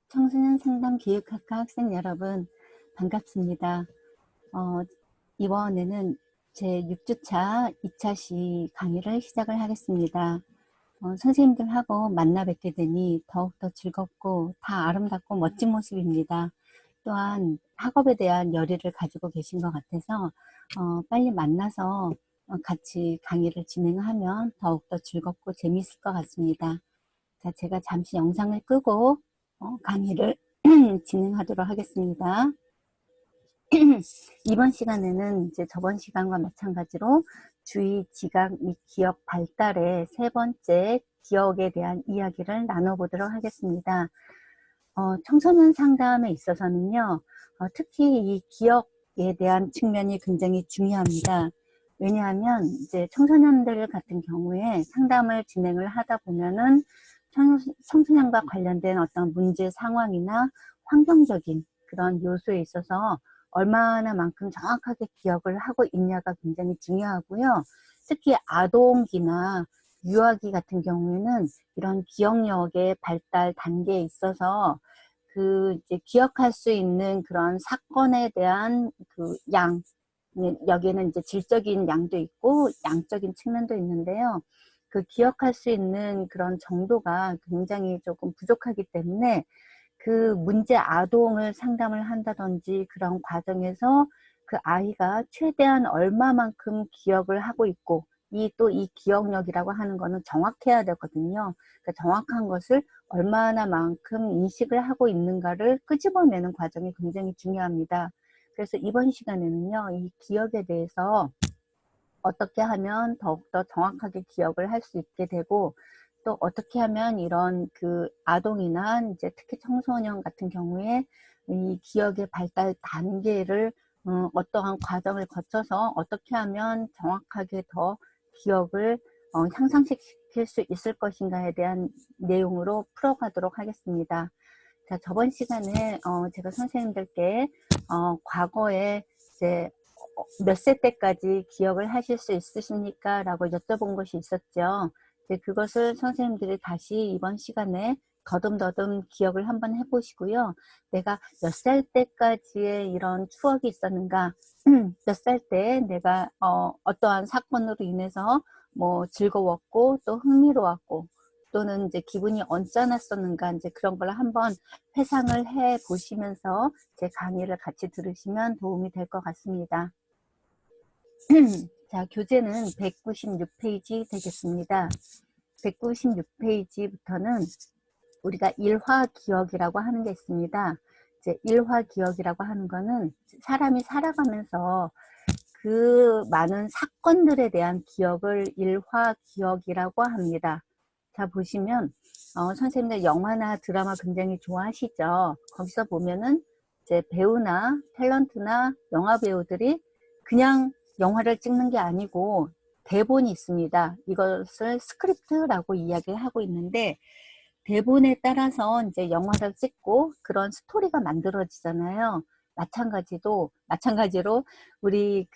청소년 상담 기획학과 학생 여러분, 반갑습니다. 이번에는 제 6주차 2차 시 강의를 시작을 하겠습니다. 선생님들하고 만나 뵙게 되니 더욱더 즐겁고 다 아름답고 멋진 모습입니다. 또한 학업에 대한 열의를 가지고 계신 것 같아서 빨리 만나서 같이 강의를 진행하면 더욱더 즐겁고 재미있을 것 같습니다. 자, 제가 잠시 영상을 끄고 강의를 진행하도록 하겠습니다. 이번 시간에는 이제 저번 시간과 마찬가지로 주의, 지각 및 기억 발달의 세 번째 기억에 대한 이야기를 나눠보도록 하겠습니다. 청소년 상담에 있어서는요, 특히 이 기억에 대한 측면이 굉장히 중요합니다. 왜냐하면 이제 청소년들 같은 경우에 상담을 진행을 하다 보면은 청소년과 관련된 어떤 문제 상황이나 환경적인 그런 요소에 있어서 얼마나 만큼 정확하게 기억을 하고 있냐가 굉장히 중요하고요. 특히 아동기나 유아기 같은 경우에는 이런 기억력의 발달 단계에 있어서 이제 기억할 수 있는 그런 사건에 대한 여기에는 이제 질적인 양도 있고 양적인 측면도 있는데요. 기억할 수 있는 그런 정도가 굉장히 조금 부족하기 때문에 그 문제 아동을 상담을 한다든지 그런 과정에서 그 아이가 최대한 얼마만큼 기억을 하고 있고 이 기억력이라고 하는 거는 정확해야 되거든요. 그러니까 정확한 것을 얼마나만큼 인식을 하고 있는가를 끄집어내는 과정이 굉장히 중요합니다. 그래서 이번 시간에는요, 이 기억에 대해서 어떻게 하면 더욱더 정확하게 기억을 할 수 있게 되고, 또 어떻게 하면 이런 아동이나 이제 특히 청소년 같은 경우에 이 기억의 발달 단계를 어떠한 과정을 거쳐서 어떻게 하면 정확하게 더 기억을 향상시킬 수 있을 것인가에 대한 내용으로 풀어가도록 하겠습니다. 자, 저번 시간에 제가 선생님들께 과거에 이제 몇 세 때까지 기억을 하실 수 있으십니까? 라고 여쭤본 것이 있었죠. 그것을 선생님들이 다시 이번 시간에 더듬더듬 기억을 한번 해보시고요. 내가 몇 살 때까지의 이런 추억이 있었는가, 몇 살 때 내가 어떠한 사건으로 인해서 뭐 즐거웠고 또 흥미로웠고 또는 이제 기분이 언짢았었는가, 이제 그런 걸 한번 회상을 해 보시면서 제 강의를 같이 들으시면 도움이 될 것 같습니다. 자, 교재는 196페이지 되겠습니다. 196페이지부터는 우리가 일화기억이라고 하는 게 있습니다. 이제 일화기억이라고 하는 거는 사람이 살아가면서 그 많은 사건들에 대한 기억을 일화기억이라고 합니다. 자, 보시면 선생님들 영화나 드라마 굉장히 좋아하시죠? 거기서 보면은 이제 배우나 탤런트나 영화 배우들이 그냥 영화를 찍는 게 아니고 대본이 있습니다. 이것을 스크립트라고 이야기를 하고 있는데 대본에 따라서 이제 영화를 찍고 그런 스토리가 만들어지잖아요. 마찬가지로 우리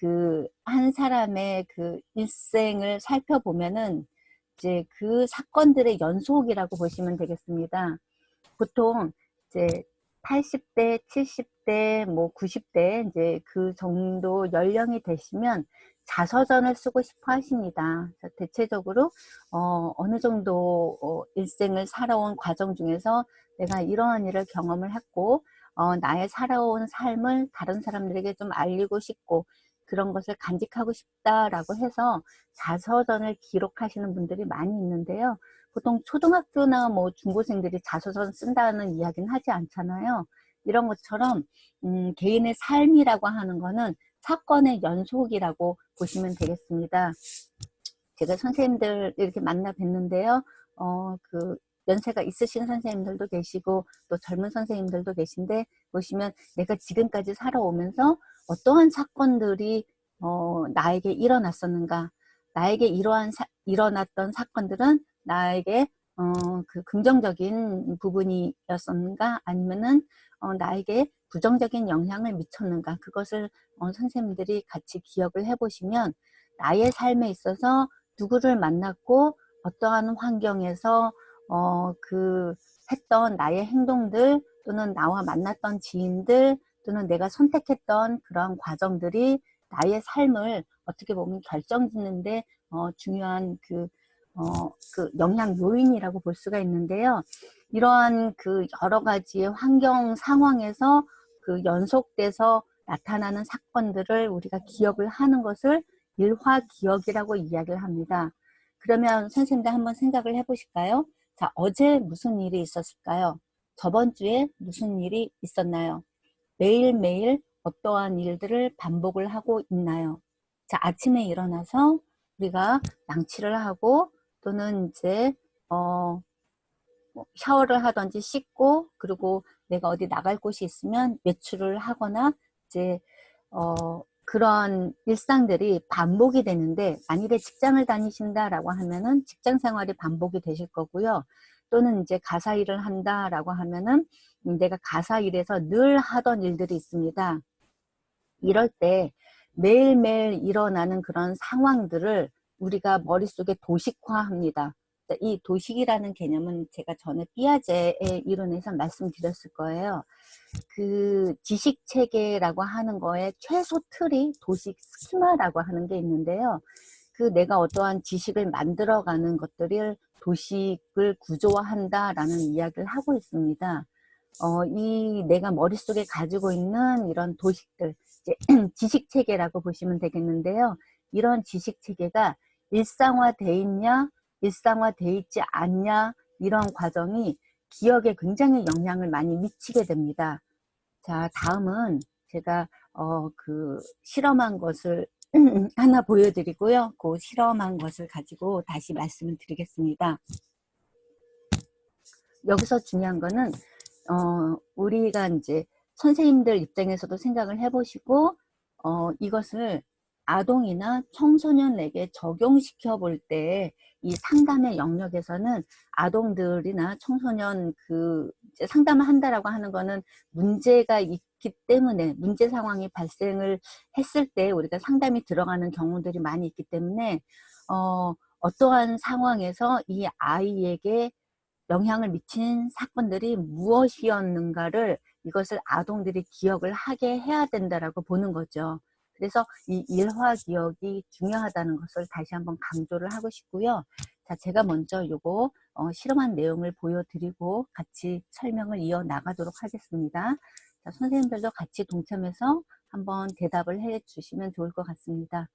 한 사람의 일생을 살펴보면은 이제 그 사건들의 연속이라고 보시면 되겠습니다. 보통 이제 80대, 70대, 뭐 90대 이제 그 정도 연령이 되시면 자서전을 쓰고 싶어 하십니다. 대체적으로 어느 정도 일생을 살아온 과정 중에서 내가 이러한 일을 경험을 했고 나의 살아온 삶을 다른 사람들에게 좀 알리고 싶고 그런 것을 간직하고 싶다라고 해서 자서전을 기록하시는 분들이 많이 있는데요. 보통 초등학교나 뭐 중고생들이 자서전 쓴다는 이야기는 하지 않잖아요. 이런 것처럼 개인의 삶이라고 하는 거는 사건의 연속이라고 보시면 되겠습니다. 제가 선생님들 이렇게 만나 뵀는데요. 연세가 있으신 선생님들도 계시고 또 젊은 선생님들도 계신데 보시면 내가 지금까지 살아오면서 어떠한 사건들이 나에게 일어났었는가, 나에게 일어났던 사건들은 나에게 긍정적인 부분이었었는가 아니면은 나에게 부정적인 영향을 미쳤는가, 그것을 선생님들이 같이 기억을 해보시면 나의 삶에 있어서 누구를 만났고 어떠한 환경에서 했던 나의 행동들 또는 나와 만났던 지인들 또는 내가 선택했던 그런 과정들이 나의 삶을 어떻게 보면 결정짓는데 중요한 그 영향 요인이라고 볼 수가 있는데요. 이러한 그 여러 가지의 환경 상황에서 그 연속돼서 나타나는 사건들을 우리가 기억을 하는 것을 일화기억이라고 이야기를 합니다. 그러면 선생님들 한번 생각을 해보실까요? 자, 어제 무슨 일이 있었을까요? 저번 주에 무슨 일이 있었나요? 매일매일 어떠한 일들을 반복을 하고 있나요? 자, 아침에 일어나서 우리가 양치를 하고 또는 이제 샤워를 하든지 씻고 그리고 내가 어디 나갈 곳이 있으면 외출을 하거나 이제 그런 일상들이 반복이 되는데, 만일에 직장을 다니신다라고 하면은 직장 생활이 반복이 되실 거고요. 또는 이제 가사 일을 한다라고 하면은 내가 가사 일에서 늘 하던 일들이 있습니다. 이럴 때 매일매일 일어나는 그런 상황들을 우리가 머릿속에 도식화합니다. 이 도식이라는 개념은 제가 전에 삐아제의 이론에서 말씀드렸을 거예요. 그 지식 체계라고 하는 거에 최소 틀이 도식 스키마라고 하는 게 있는데요. 그 내가 어떠한 지식을 만들어가는 것들을 도식을 구조화한다라는 이야기를 하고 있습니다. 이 내가 머릿속에 가지고 있는 이런 도식들, 이제 지식 체계라고 보시면 되겠는데요. 이런 지식 체계가 일상화돼 있냐, 일상화돼 있지 않냐, 이런 과정이 기억에 굉장히 영향을 많이 미치게 됩니다. 자, 다음은 제가 그 실험한 것을 하나 보여드리고요. 그 실험한 것을 가지고 다시 말씀을 드리겠습니다. 여기서 중요한 거는 우리가 이제 선생님들 입장에서도 생각을 해보시고 이것을 아동이나 청소년에게 적용시켜 볼 때 이 상담의 영역에서는 아동들이나 청소년 그 이제 상담을 한다라고 하는 거는 문제가 있기 때문에 문제 상황이 발생을 했을 때 우리가 상담이 들어가는 경우들이 많이 있기 때문에 어떠한 상황에서 이 아이에게 영향을 미친 사건들이 무엇이었는가를 이것을 아동들이 기억을 하게 해야 된다라고 보는 거죠. 그래서 이 일화 기억이 중요하다는 것을 다시 한번 강조를 하고 싶고요. 자, 제가 먼저 요거 실험한 내용을 보여드리고 같이 설명을 이어나가도록 하겠습니다. 자, 선생님들도 같이 동참해서 한번 대답을 해 주시면 좋을 것 같습니다.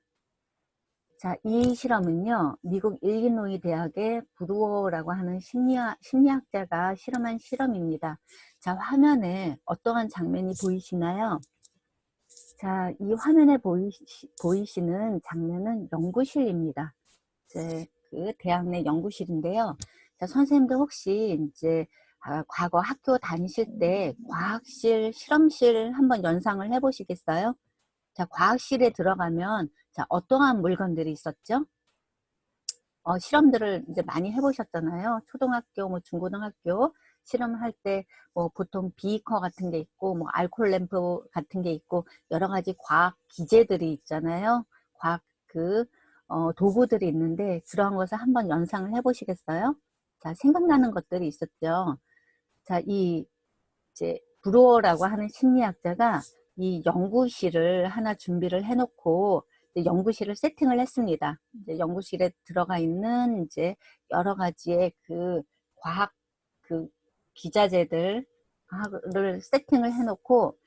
자, 이 실험은요, 미국 일리노이 대학의 브루어라고 하는 심리학자가 실험한 실험입니다. 자, 화면에 어떠한 장면이 보이시나요? 자, 이 화면에 보이시는 장면은 연구실입니다. 이제 그 대학 내 연구실인데요. 자, 선생님들 혹시 이제 과거 학교 다니실 때 과학실, 실험실 한번 연상을 해보시겠어요? 자, 과학실에 들어가면 자, 어떠한 물건들이 있었죠? 실험들을 이제 많이 해보셨잖아요. 초등학교, 뭐 중고등학교 실험할 때 뭐 보통 비커 같은 게 있고, 뭐 알코올 램프 같은 게 있고, 여러 가지 과학 기제들이 있잖아요. 과학 도구들이 있는데 그러한 것을 한번 연상을 해보시겠어요? 자, 생각나는 것들이 있었죠. 자, 이제 브루어라고 하는 심리학자가 이 연구실을 하나 준비를 해놓고 연구실을 세팅을 했습니다. 이제 연구실에 들어가 있는 이제 여러 가지의 그 과학 그 기자재들을 세팅을 해놓고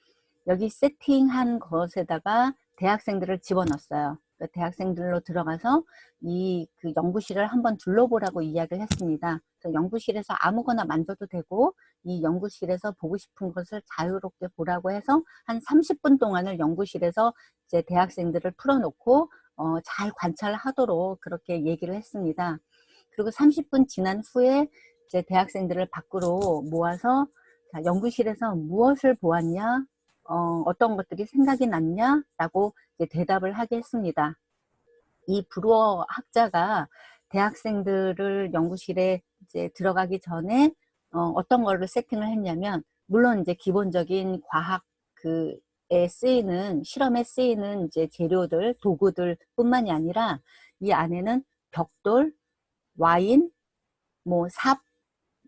여기 세팅한 것에다가 대학생들을 집어넣었어요. 대학생들로 들어가서 이 그 연구실을 한번 둘러보라고 이야기를 했습니다. 연구실에서 아무거나 만져도 되고 이 연구실에서 보고 싶은 것을 자유롭게 보라고 해서 한 30분 동안을 연구실에서 이제 대학생들을 풀어놓고 잘 관찰하도록 그렇게 얘기를 했습니다. 그리고 30분 지난 후에 이제 대학생들을 밖으로 모아서 자, 연구실에서 무엇을 보았냐? 어떤 것들이 생각이 났냐? 라고 이제 대답을 하게 했습니다. 이 브루어 학자가 대학생들을 연구실에 이제 들어가기 전에 어떤 거를 세팅을 했냐면, 물론 이제 기본적인 과학 에 쓰이는 실험에 쓰이는 이제 재료들, 도구들 뿐만이 아니라 이 안에는 벽돌, 와인, 뭐 삽,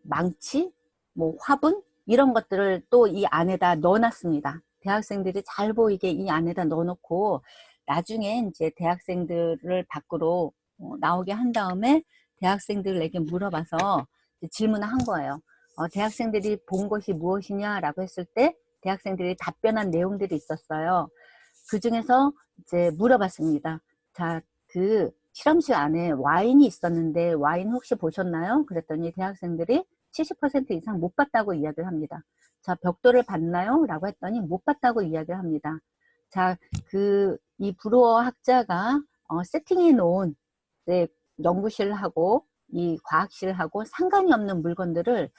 망치, 뭐 화분 이런 것들을 또 이 안에다 넣어놨습니다. 대학생들이 잘 보이게 이 안에다 넣어놓고 나중에 이제 대학생들을 밖으로 나오게 한 다음에 대학생들에게 물어봐서 질문을 한 거예요. 대학생들이 본 것이 무엇이냐라고 했을 때 대학생들이 답변한 내용들이 있었어요. 그 중에서 이제 물어봤습니다. 자, 그 실험실 안에 와인이 있었는데 와인 혹시 보셨나요? 그랬더니 대학생들이 70% 이상 못 봤다고 이야기를 합니다. 자, 벽돌을 봤나요? 라고 했더니 못 봤다고 이야기를 합니다. 자, 이 브루어 학자가 세팅해 놓은 연구실하고 이 과학실하고 상관이 없는 물건들을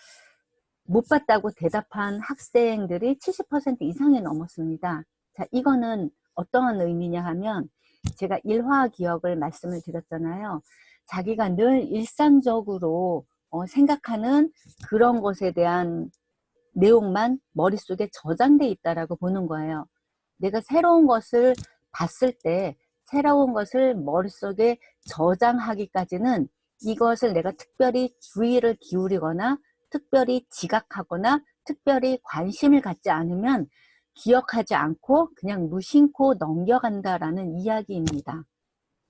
못 봤다고 대답한 학생들이 70% 이상이 넘었습니다. 자, 이거는 어떠한 의미냐 하면 제가 일화기억을 말씀을 드렸잖아요. 자기가 늘 일상적으로 생각하는 그런 것에 대한 내용만 머릿속에 저장돼 있다라고 보는 거예요. 내가 새로운 것을 봤을 때 새로운 것을 머릿속에 저장하기까지는 이것을 내가 특별히 주의를 기울이거나 특별히 지각하거나 특별히 관심을 갖지 않으면 기억하지 않고 그냥 무심코 넘겨간다라는 이야기입니다.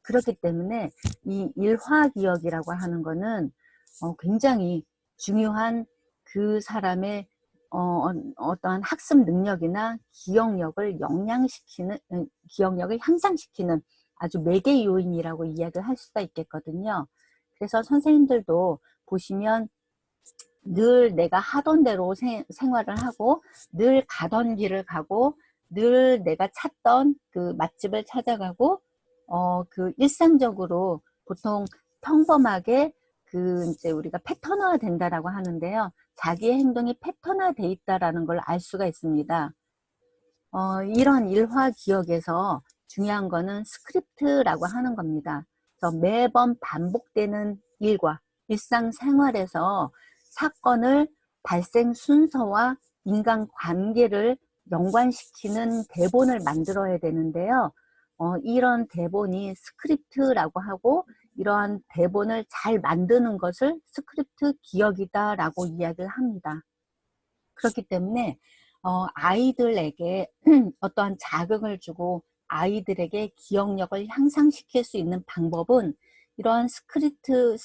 그렇기 때문에 이 일화기억이라고 하는 거는 굉장히 중요한 그 사람의 어떠한 학습 능력이나 기억력을 기억력을 향상시키는 아주 매개 요인이라고 이야기를 할 수가 있겠거든요. 그래서 선생님들도 보시면 늘 내가 하던 대로 생활을 하고 늘 가던 길을 가고 늘 내가 찾던 그 맛집을 찾아가고 그 일상적으로 보통 평범하게 이제 우리가 패턴화가 된다라고 하는데요. 자기의 행동이 패턴화 돼 있다라는 걸 알 수가 있습니다. 이런 일화 기억에서 중요한 거는 스크립트라고 하는 겁니다. 그래서 매번 반복되는 일과 일상생활에서 사건을 발생 순서와 인간관계를 연관시키는 대본을 만들어야 되는데요. 이런 대본이 스크립트라고 하고 이러한 대본을 잘 만드는 것을 스크립트 기억이다라고 이야기를 합니다. 그렇기 때문에 아이들에게 어떠한 자극을 주고 아이들에게 기억력을 향상시킬 수 있는 방법은 이러한 스크립트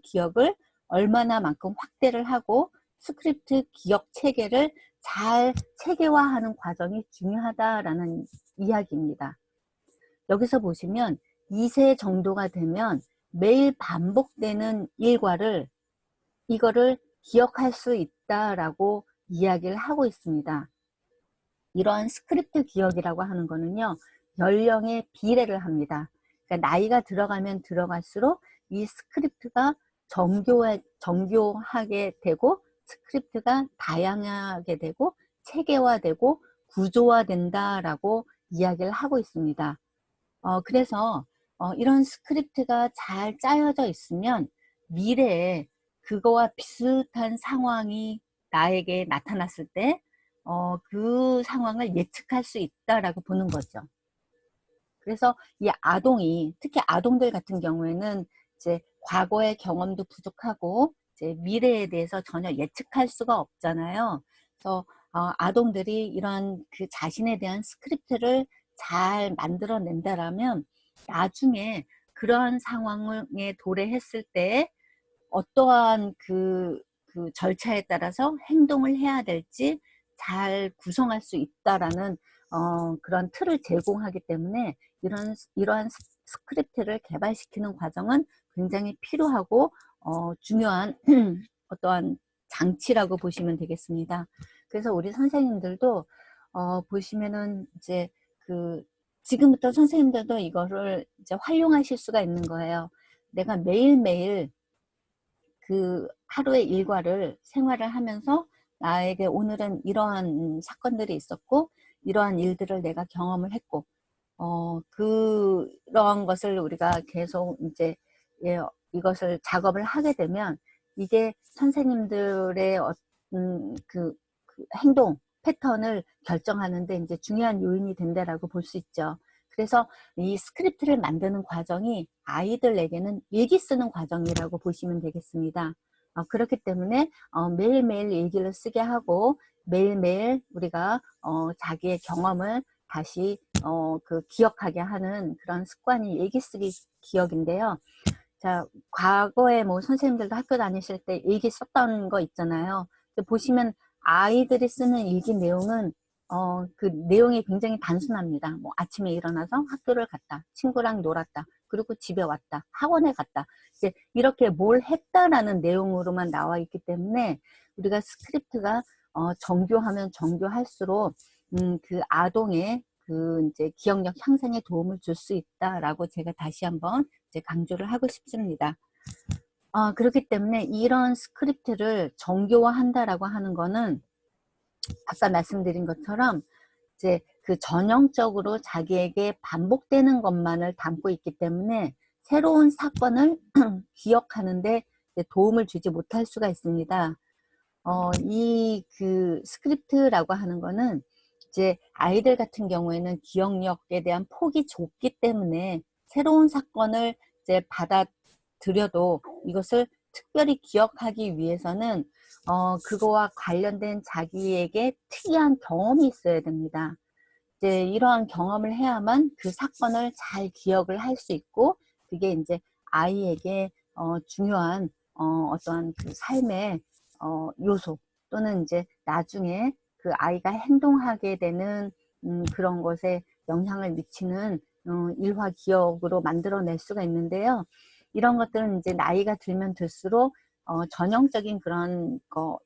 기억을 얼마나만큼 확대를 하고 스크립트 기억 체계를 잘 체계화하는 과정이 중요하다라는 이야기입니다. 여기서 보시면 2세 정도가 되면 매일 반복되는 일과를 이거를 기억할 수 있다라고 이야기를 하고 있습니다. 이러한 스크립트 기억이라고 하는 거는요, 연령의 비례를 합니다. 그러니까 나이가 들어가면 들어갈수록 이 스크립트가 정교하게 되고 스크립트가 다양하게 되고 체계화되고 구조화된다라고 이야기를 하고 있습니다. 그래서 이런 스크립트가 잘 짜여져 있으면 미래에 그거와 비슷한 상황이 나에게 나타났을 때 그 상황을 예측할 수 있다라고 보는 거죠. 그래서 이 아동이 특히 아동들 같은 경우에는 이제 과거의 경험도 부족하고 이제 미래에 대해서 전혀 예측할 수가 없잖아요. 그래서 아동들이 이런 그 자신에 대한 스크립트를 잘 만들어낸다라면 나중에 그러한 상황에 도래했을 때 어떠한 그 절차에 따라서 행동을 해야 될지 잘 구성할 수 있다라는 그런 틀을 제공하기 때문에 이러한 스크립트를 개발시키는 과정은 굉장히 필요하고 중요한 어떠한 장치라고 보시면 되겠습니다. 그래서 우리 선생님들도 보시면은 이제 지금부터 선생님들도 이거를 이제 활용하실 수가 있는 거예요. 내가 매일매일 그 하루의 일과를 생활을 하면서 나에게 오늘은 이러한 사건들이 있었고 이러한 일들을 내가 경험을 했고 그러한 것을 우리가 계속 이제 이것을 작업을 하게 되면 이게 선생님들의 그 행동 패턴을 결정하는데 이제 중요한 요인이 된다라고 볼 수 있죠. 그래서 이 스크립트를 만드는 과정이 아이들에게는 일기 쓰는 과정이라고 보시면 되겠습니다. 그렇기 때문에 매일매일 일기를 쓰게 하고 매일매일 우리가 자기의 경험을 다시 그 기억하게 하는 그런 습관이 일기 쓰기 기억인데요. 자, 과거에 뭐 선생님들도 학교 다니실 때 일기 썼던 거 있잖아요. 근데 보시면 아이들이 쓰는 일기 내용은 그 내용이 굉장히 단순합니다. 뭐 아침에 일어나서 학교를 갔다, 친구랑 놀았다, 그리고 집에 왔다, 학원에 갔다. 이제 이렇게 뭘 했다라는 내용으로만 나와 있기 때문에 우리가 스크립트가 정교하면 정교할수록 그 아동의 그 이제 기억력 향상에 도움을 줄 수 있다라고 제가 다시 한번 이제 강조를 하고 싶습니다. 그렇기 때문에 이런 스크립트를 정교화한다라고 하는 거는 아까 말씀드린 것처럼 이제 그 전형적으로 자기에게 반복되는 것만을 담고 있기 때문에 새로운 사건을 기억하는데 도움을 주지 못할 수가 있습니다. 이 그 스크립트라고 하는 거는 이제 아이들 같은 경우에는 기억력에 대한 폭이 좁기 때문에 새로운 사건을 이제 받아들여도 이것을 특별히 기억하기 위해서는 그거와 관련된 자기에게 특이한 경험이 있어야 됩니다. 이제 이러한 경험을 해야만 그 사건을 잘 기억을 할 수 있고 그게 이제 아이에게 중요한 어떠한 그 삶의 요소 또는 이제 나중에 그 아이가 행동하게 되는 그런 것에 영향을 미치는 일화 기억으로 만들어낼 수가 있는데요. 이런 것들은 이제 나이가 들면 들수록 전형적인 그런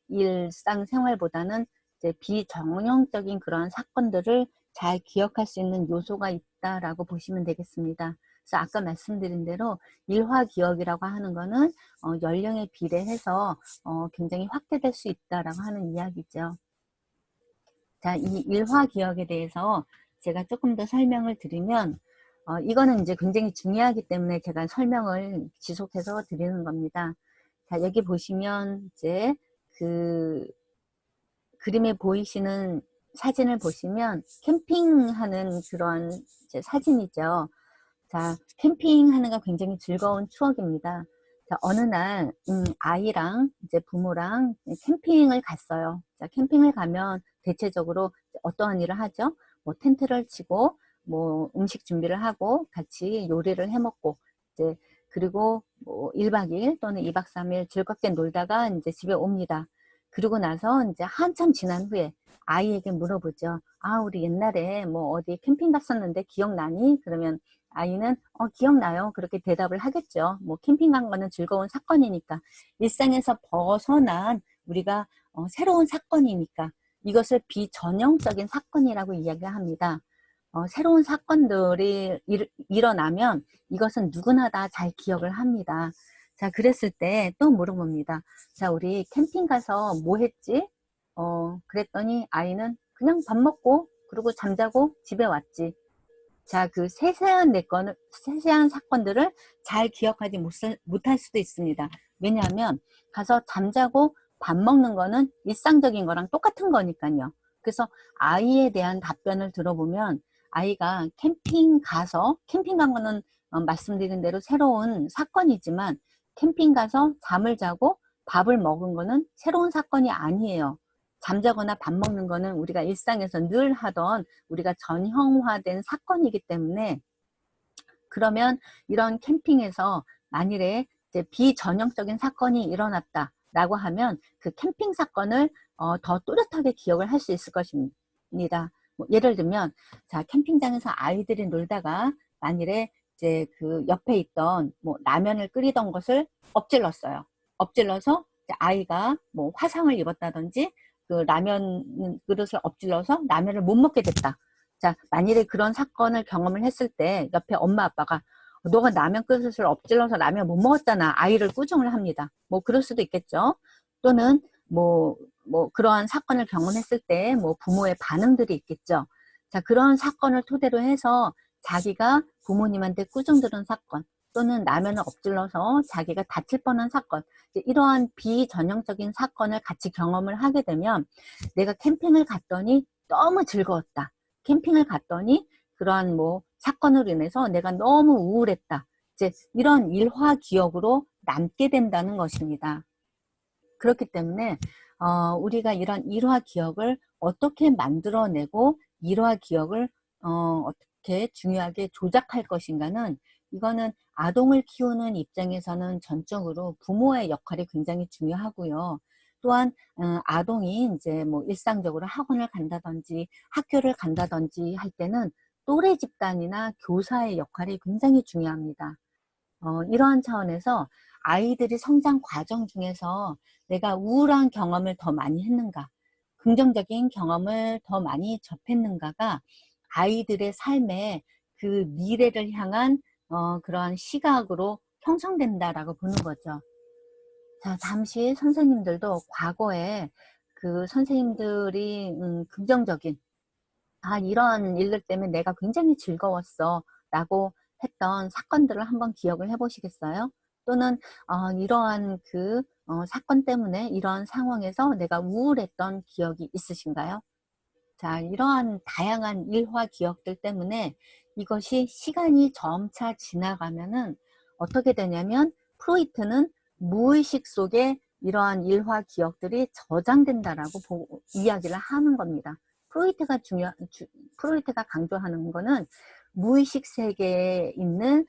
일상생활보다는 이제 비전형적인 그런 사건들을 잘 기억할 수 있는 요소가 있다라고 보시면 되겠습니다. 그래서 아까 말씀드린 대로 일화 기억이라고 하는 거는 연령에 비례해서 굉장히 확대될 수 있다라고 하는 이야기죠. 자, 이 일화 기억에 대해서 제가 조금 더 설명을 드리면 이거는 이제 굉장히 중요하기 때문에 제가 설명을 지속해서 드리는 겁니다. 자, 여기 보시면 이제 그 그림에 보이시는 사진을 보시면 캠핑하는 그런 이제 사진이죠. 자, 캠핑하는 거 굉장히 즐거운 추억입니다. 자, 어느 날 아이랑 이제 부모랑 캠핑을 갔어요. 자, 캠핑을 가면 대체적으로 어떠한 일을 하죠? 뭐 텐트를 치고 뭐 음식 준비를 하고 같이 요리를 해 먹고 이제 그리고 뭐 1박 2일 또는 2박 3일 즐겁게 놀다가 이제 집에 옵니다. 그러고 나서 이제 한참 지난 후에 아이에게 물어보죠. 아, 우리 옛날에 뭐 어디 캠핑 갔었는데 기억나니? 그러면 아이는 기억나요. 그렇게 대답을 하겠죠. 뭐 캠핑 간 거는 즐거운 사건이니까. 일상에서 벗어난 우리가 새로운 사건이니까 이것을 비전형적인 사건이라고 이야기합니다. 새로운 사건들이 일어나면 이것은 누구나 다 잘 기억을 합니다. 자, 그랬을 때 또 물어봅니다. 자, 우리 캠핑 가서 뭐 했지? 그랬더니 아이는 그냥 밥 먹고 그리고 잠자고 집에 왔지. 자, 그 세세한 사건들을 잘 기억하지 못할 수도 있습니다. 왜냐하면 가서 잠자고 밥 먹는 거는 일상적인 거랑 똑같은 거니까요. 그래서 아이에 대한 답변을 들어보면 아이가 캠핑 간 거는 말씀드린 대로 새로운 사건이지만 캠핑 가서 잠을 자고 밥을 먹은 거는 새로운 사건이 아니에요. 잠자거나 밥 먹는 거는 우리가 일상에서 늘 하던 우리가 전형화된 사건이기 때문에 그러면 이런 캠핑에서 만일에 이제 비전형적인 사건이 일어났다라고 하면 그 캠핑 사건을 더 또렷하게 기억을 할 수 있을 것입니다. 뭐 예를 들면 자, 캠핑장에서 아이들이 놀다가 만일에 이제 그 옆에 있던 뭐 라면을 끓이던 것을 엎질렀어요. 엎질러서 이제 아이가 뭐 화상을 입었다든지 그 라면 그릇을 엎질러서 라면을 못 먹게 됐다. 자, 만일에 그런 사건을 경험을 했을 때 옆에 엄마 아빠가 너가 라면 그릇을 엎질러서 라면 못 먹었잖아. 아이를 꾸중을 합니다. 뭐 그럴 수도 있겠죠. 또는 뭐 그러한 사건을 경험했을 때 뭐 부모의 반응들이 있겠죠. 자, 그런 사건을 토대로 해서 자기가 부모님한테 꾸중 들은 사건 또는 라면을 엎질러서 자기가 다칠 뻔한 사건, 이러한 비전형적인 사건을 같이 경험을 하게 되면 내가 캠핑을 갔더니 너무 즐거웠다. 캠핑을 갔더니 그러한 뭐 사건으로 인해서 내가 너무 우울했다. 이제 이런 일화 기억으로 남게 된다는 것입니다. 그렇기 때문에 우리가 이런 일화 기억을 어떻게 만들어내고 일화 기억을 어떻게 중요하게 조작할 것인가는, 이거는 아동을 키우는 입장에서는 전적으로 부모의 역할이 굉장히 중요하고요. 또한 아동이 이제 뭐 일상적으로 학원을 간다든지 학교를 간다든지 할 때는 또래 집단이나 교사의 역할이 굉장히 중요합니다. 이러한 차원에서 아이들이 성장 과정 중에서 내가 우울한 경험을 더 많이 했는가, 긍정적인 경험을 더 많이 접했는가가 아이들의 삶의 그 미래를 향한 그러한 시각으로 형성된다라고 보는 거죠. 자, 잠시 선생님들도 과거에 그 선생님들이 긍정적인, 이런 일들 때문에 내가 굉장히 즐거웠어 라고 했던 사건들을 한번 기억을 해 보시겠어요? 또는 이러한 그 사건 때문에 이러한 상황에서 내가 우울했던 기억이 있으신가요? 자, 이러한 다양한 일화 기억들 때문에 이것이 시간이 점차 지나가면은 어떻게 되냐면, 프로이트는 무의식 속에 이러한 일화 기억들이 저장된다라고 이야기를 하는 겁니다. 프로이트가 강조하는 거는 무의식 세계에 있는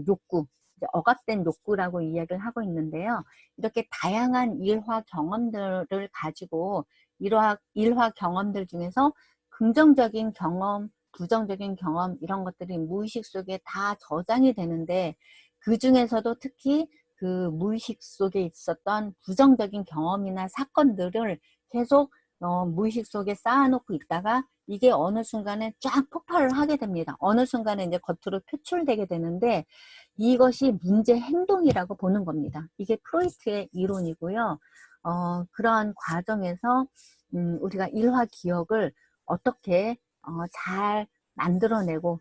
욕구, 억압된 욕구라고 이야기를 하고 있는데요. 이렇게 다양한 일화 경험들을 가지고 일화 경험들 중에서 긍정적인 경험, 부정적인 경험, 이런 것들이 무의식 속에 다 저장이 되는데, 그 중에서도 특히 그 무의식 속에 있었던 부정적인 경험이나 사건들을 계속 무의식 속에 쌓아놓고 있다가 이게 어느 순간에 쫙 폭발을 하게 됩니다. 어느 순간에 이제 겉으로 표출되게 되는데, 이것이 문제 행동이라고 보는 겁니다. 이게 프로이트의 이론이고요. 그러한 과정에서 우리가 일화 기억을 어떻게 잘 만들어내고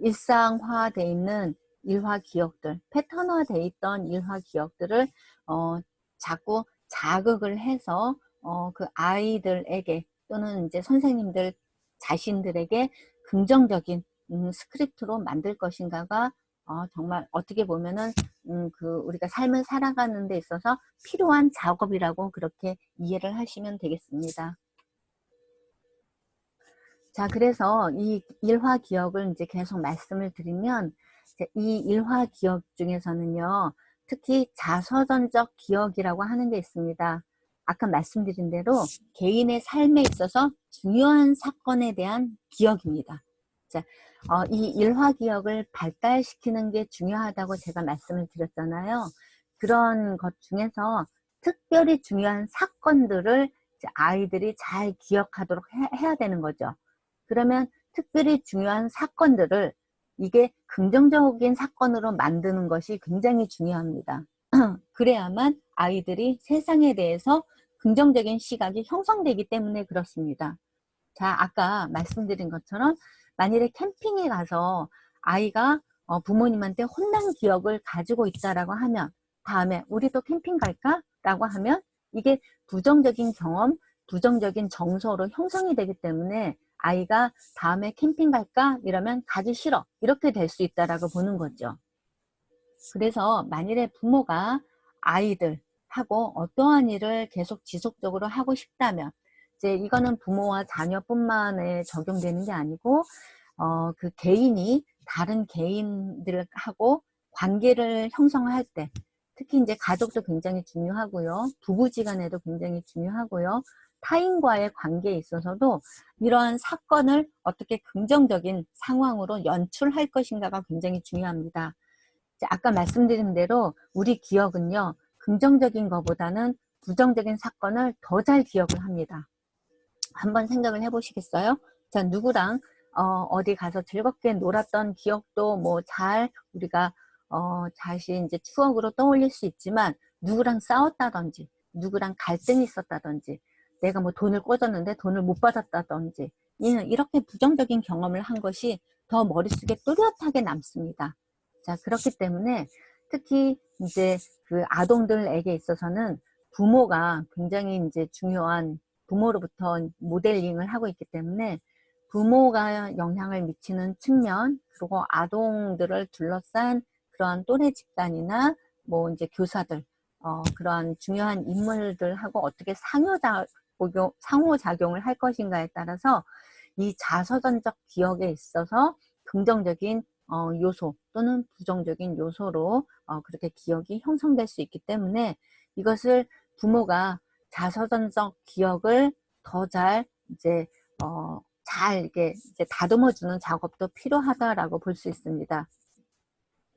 일상화돼 있는 일화 기억들, 패턴화돼 있던 일화 기억들을 자꾸 자극을 해서 그 아이들에게 또는 이제 선생님들 자신들에게 긍정적인 스크립트로 만들 것인가가 정말 어떻게 보면은 그 우리가 삶을 살아가는 데 있어서 필요한 작업이라고 그렇게 이해를 하시면 되겠습니다. 자, 그래서 이 일화 기억을 이제 계속 말씀을 드리면, 이 일화 기억 중에서는요, 특히 자서전적 기억이라고 하는 게 있습니다. 아까 말씀드린 대로 개인의 삶에 있어서 중요한 사건에 대한 기억입니다. 자, 이 일화 기억을 발달시키는 게 중요하다고 제가 말씀을 드렸잖아요. 그런 것 중에서 특별히 중요한 사건들을 이제 아이들이 잘 기억하도록 해야 되는 거죠. 그러면 특별히 중요한 사건들을 이게 긍정적인 사건으로 만드는 것이 굉장히 중요합니다. 그래야만 아이들이 세상에 대해서 긍정적인 시각이 형성되기 때문에 그렇습니다. 자, 아까 말씀드린 것처럼 만일에 캠핑에 가서 아이가 부모님한테 혼난 기억을 가지고 있다라고 하면, 다음에 우리 또 캠핑 갈까? 라고 하면 이게 부정적인 경험, 부정적인 정서로 형성이 되기 때문에 아이가 다음에 캠핑 갈까? 이러면 가기 싫어. 이렇게 될 수 있다라고 보는 거죠. 그래서 만일에 부모가 아이들하고 어떠한 일을 계속 지속적으로 하고 싶다면, 이제 이거는 부모와 자녀뿐만에 적용되는 게 아니고 그 개인이 다른 개인들하고 관계를 형성할 때, 특히 이제 가족도 굉장히 중요하고요. 부부지간에도 굉장히 중요하고요. 타인과의 관계에 있어서도 이러한 사건을 어떻게 긍정적인 상황으로 연출할 것인가가 굉장히 중요합니다. 아까 말씀드린 대로 우리 기억은요, 긍정적인 것보다는 부정적인 사건을 더 잘 기억을 합니다. 한번 생각을 해보시겠어요? 자, 누구랑 어디 가서 즐겁게 놀았던 기억도 뭐 잘 우리가 다시 이제 추억으로 떠올릴 수 있지만, 누구랑 싸웠다든지, 누구랑 갈등이 있었다든지, 내가 뭐 돈을 꽂았는데 돈을 못 받았다든지, 이렇게 부정적인 경험을 한 것이 더 머릿속에 또렷하게 남습니다. 자, 그렇기 때문에 특히 이제 그 아동들에게 있어서는 부모가 굉장히 이제 중요한, 부모로부터 모델링을 하고 있기 때문에 부모가 영향을 미치는 측면, 그리고 아동들을 둘러싼 그러한 또래 집단이나 뭐 이제 교사들, 그런 중요한 인물들하고 어떻게 상호작용을 할 것인가에 따라서 이 자서전적 기억에 있어서 긍정적인 요소 또는 부정적인 요소로 그렇게 기억이 형성될 수 있기 때문에 이것을 부모가 자서전적 기억을 더 잘 이제 잘 이렇게 이제 다듬어주는 작업도 필요하다라고 볼 수 있습니다.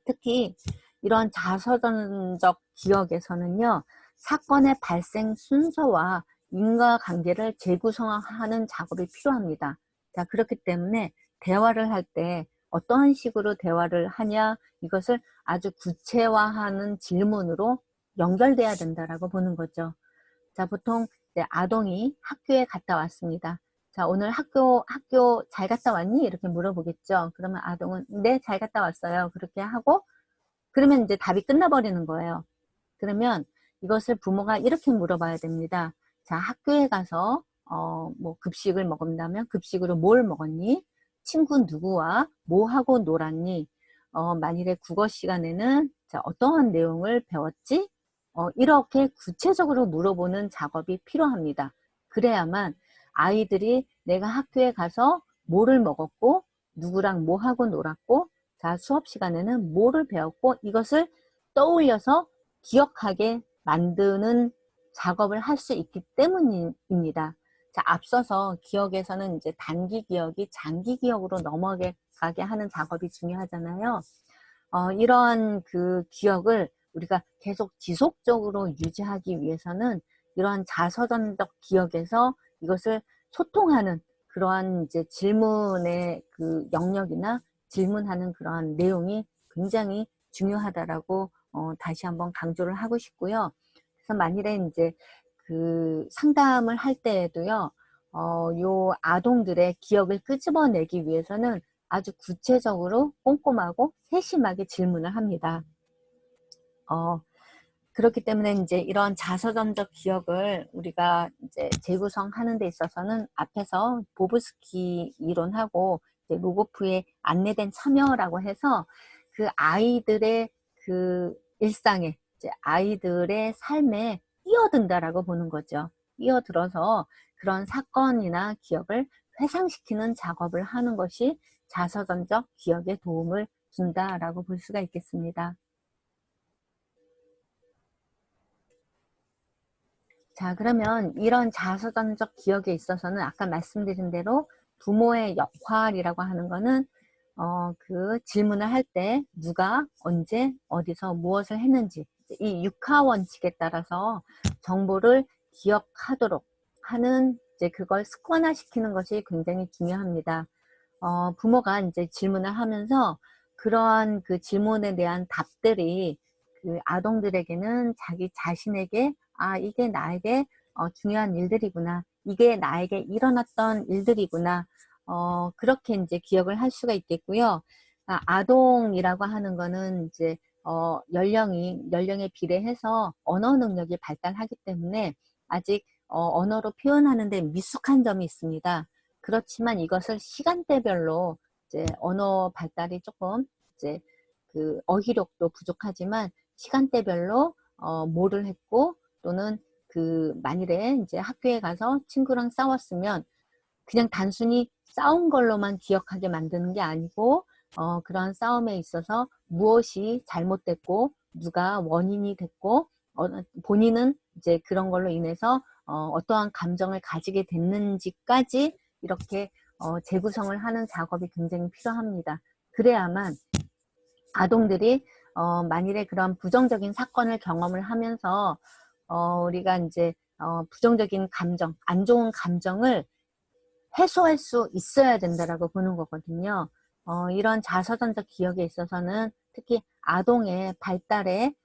특히 이런 자서전적 기억에서는요, 사건의 발생 순서와 인과관계를 재구성하는 작업이 필요합니다. 자, 그렇기 때문에 대화를 할 때 어떠한 식으로 대화를 하냐, 이것을 아주 구체화하는 질문으로 연결돼야 된다라고 보는 거죠. 자, 보통 이제 아동이 학교에 갔다 왔습니다. 자, 오늘 학교 잘 갔다 왔니? 이렇게 물어보겠죠. 그러면 아동은 네, 잘 갔다 왔어요. 그렇게 하고 그러면 이제 답이 끝나버리는 거예요. 그러면 이것을 부모가 이렇게 물어봐야 됩니다. 자, 학교에 가서 뭐 급식을 먹는다면 급식으로 뭘 먹었니? 친구 누구와 뭐 하고 놀았니? 만일에 국어 시간에는 자, 어떠한 내용을 배웠지? 이렇게 구체적으로 물어보는 작업이 필요합니다. 그래야만 아이들이 내가 학교에 가서 뭐를 먹었고 누구랑 뭐 하고 놀았고 자, 수업 시간에는 뭐를 배웠고 이것을 떠올려서 기억하게 만드는 작업을 할 수 있기 때문입니다. 자, 앞서서 기억에서는 이제 단기 기억이 장기 기억으로 넘어가게 하는 작업이 중요하잖아요. 이러한 그 기억을 우리가 계속 지속적으로 유지하기 위해서는 이러한 자서전적 기억에서 이것을 소통하는 그러한 이제 질문의 그 영역이나 질문하는 그러한 내용이 굉장히 중요하다라고 다시 한번 강조를 하고 싶고요. 그래서 만일에 이제 그 상담을 할 때에도요, 요 아동들의 기억을 끄집어내기 위해서는 아주 구체적으로 꼼꼼하고 세심하게 질문을 합니다. 그렇기 때문에 이제 이런 자서전적 기억을 우리가 이제 재구성하는 데 있어서는 앞에서 보브스키 이론하고 이제 로고프의 안내된 참여라고 해서 그 아이들의 그 일상에 이제 아이들의 삶에 뛰어든다라고 보는 거죠. 뛰어들어서 그런 사건이나 기억을 회상시키는 작업을 하는 것이 자서전적 기억에 도움을 준다라고 볼 수가 있겠습니다. 자, 그러면 이런 자서전적 기억에 있어서는 아까 말씀드린 대로 부모의 역할이라고 하는 거는 그 질문을 할 때 누가 언제 어디서 무엇을 했는지 이 육하 원칙에 따라서 정보를 기억하도록 하는 이제 그걸 습관화시키는 것이 굉장히 중요합니다. 부모가 이제 질문을 하면서 그러한 그 질문에 대한 답들이 그 아동들에게는 자기 자신에게 아, 이게 나에게 중요한 일들이구나. 이게 나에게 일어났던 일들이구나. 그렇게 이제 기억을 할 수가 있겠고요. 아동이라고 하는 거는 이제 연령에 비례해서 언어 능력이 발달하기 때문에 아직 언어로 표현하는데 미숙한 점이 있습니다. 그렇지만 이것을 시간대별로 이제 언어 발달이 조금 이제 그 어휘력도 부족하지만 시간대별로 뭐를 했고 또는 그 만일에 이제 학교에 가서 친구랑 싸웠으면 그냥 단순히 싸운 걸로만 기억하게 만드는 게 아니고 그런 싸움에 있어서 무엇이 잘못됐고 누가 원인이 됐고 본인은 이제 그런 걸로 인해서 어떠한 감정을 가지게 됐는지까지 이렇게 재구성을 하는 작업이 굉장히 필요합니다. 그래야만 아동들이 만일에 그런 부정적인 사건을 경험을 하면서 우리가 이제 부정적인 감정, 안 좋은 감정을 해소할 수 있어야 된다라고 보는 거거든요. 이런 자서전적 기억에 있어서는 특히 아동의 발달에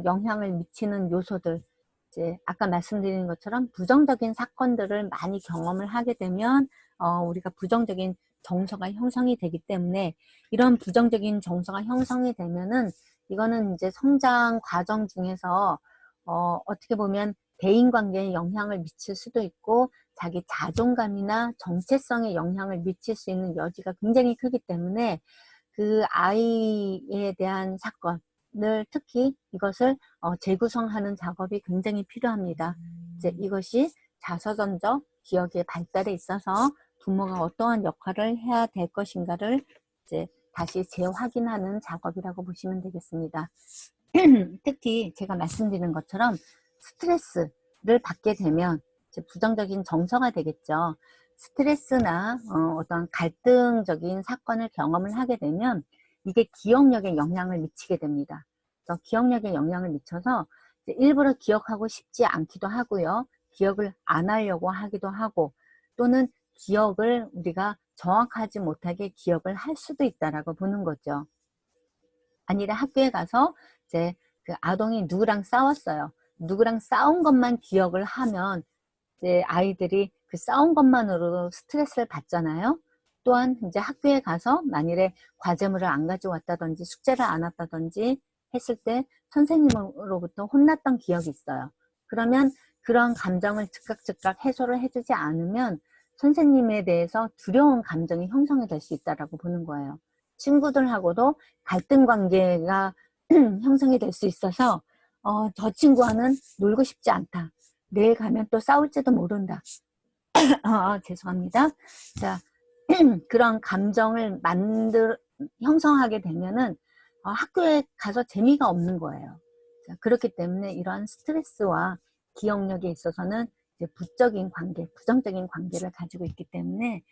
영향을 미치는 요소들, 이제 아까 말씀드린 것처럼 부정적인 사건들을 많이 경험을 하게 되면 우리가 부정적인 정서가 형성이 되기 때문에 이런 부정적인 정서가 형성이 되면은 이거는 이제 성장 과정 중에서 어떻게 보면 대인관계에 영향을 미칠 수도 있고 자기 자존감이나 정체성에 영향을 미칠 수 있는 여지가 굉장히 크기 때문에 그 아이에 대한 사건 특히 이것을 재구성하는 작업이 굉장히 필요합니다. 이제 이것이 자서전적 기억의 발달에 있어서 부모가 어떠한 역할을 해야 될 것인가를 이제 다시 재확인하는 작업이라고 보시면 되겠습니다. 특히 제가 말씀드린 것처럼 스트레스를 받게 되면 이제 부정적인 정서가 되겠죠. 스트레스나 어떤 갈등적인 사건을 경험을 하게 되면 이게 기억력에 영향을 미치게 됩니다. 그래서 기억력에 영향을 미쳐서 이제 일부러 기억하고 싶지 않기도 하고요. 기억을 안 하려고 하기도 하고, 또는 기억을 우리가 정확하지 못하게 기억을 할 수도 있다라고 보는 거죠. 아니라 학교에 가서 이제 그 아동이 누구랑 싸웠어요. 누구랑 싸운 것만 기억을 하면 이제 아이들이 그 싸운 것만으로도 스트레스를 받잖아요. 또한 이제 학교에 가서 만일에 과제물을 안 가져왔다든지 숙제를 안 왔다든지 했을 때 선생님으로부터 혼났던 기억이 있어요. 그러면 그런 감정을 즉각 해소를 해주지 않으면 선생님에 대해서 두려운 감정이 형성이 될 수 있다고 보는 거예요. 친구들하고도 갈등 관계가 형성이 될 수 있어서 저 친구와는 놀고 싶지 않다. 내일 가면 또 싸울지도 모른다. 죄송합니다. 자, 그런 감정을 형성하게 되면은 학교에 가서 재미가 없는 거예요. 자, 그렇기 때문에 이러한 스트레스와 기억력에 있어서는 이제 부정적인 관계를 가지고 있기 때문에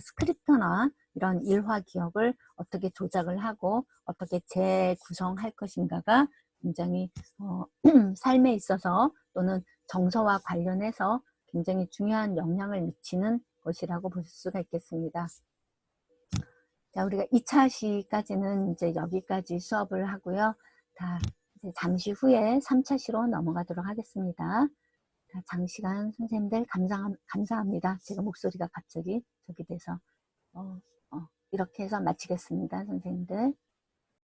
스크립트나 이런 일화 기억을 어떻게 조작을 하고 어떻게 재구성할 것인가가 굉장히 삶에 있어서 또는 정서와 관련해서 굉장히 중요한 영향을 미치는 것이라고 볼 수가 있겠습니다. 자, 우리가 2차 시까지는 이제 여기까지 수업을 하고요. 이제 잠시 후에 3차 시로 넘어가도록 하겠습니다. 자, 장시간 선생님들 감사합니다. 제가 목소리가 갑자기 저기 돼서 이렇게 해서 마치겠습니다, 선생님들.